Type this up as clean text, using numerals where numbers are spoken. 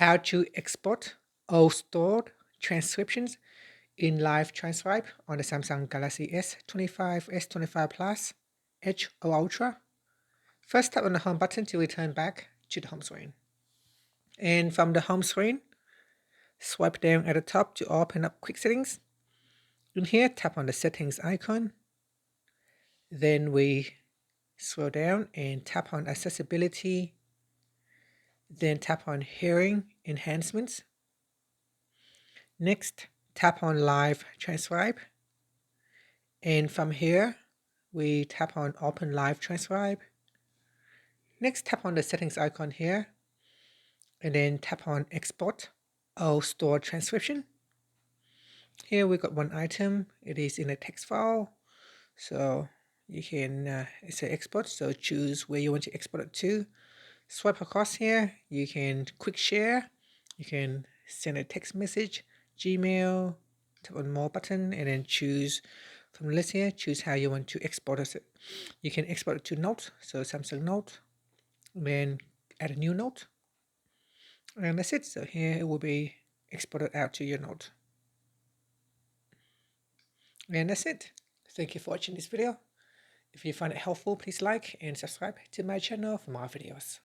how to export or store transcriptions in live transcribe on the Samsung Galaxy S25, S25 Plus, Edge or Ultra. First, tap on the home button to return back to the home screen. And from the home screen, swipe down at the top to open up quick settings. In here, tap on the settings icon. Then we scroll down and tap on accessibility. Then tap on hearing enhancements. Next, tap on live transcribe. And from here, we tap on open live transcribe. Next, tap on the settings icon here. And then tap on export or store transcription. Here we got one item. It is in a text file. So you can say export. So choose where you want to export it to. Swipe across here. You can quick share. You can send a text message, Gmail, tap on more button, and then choose from the list here, choose how you want to export it. You can export it to Note, so Samsung Note, and then add a new note. And that's it. So here it will be exported out to your Note. And that's it. Thank you for watching this video. If you find it helpful, please like and subscribe to my channel for more videos.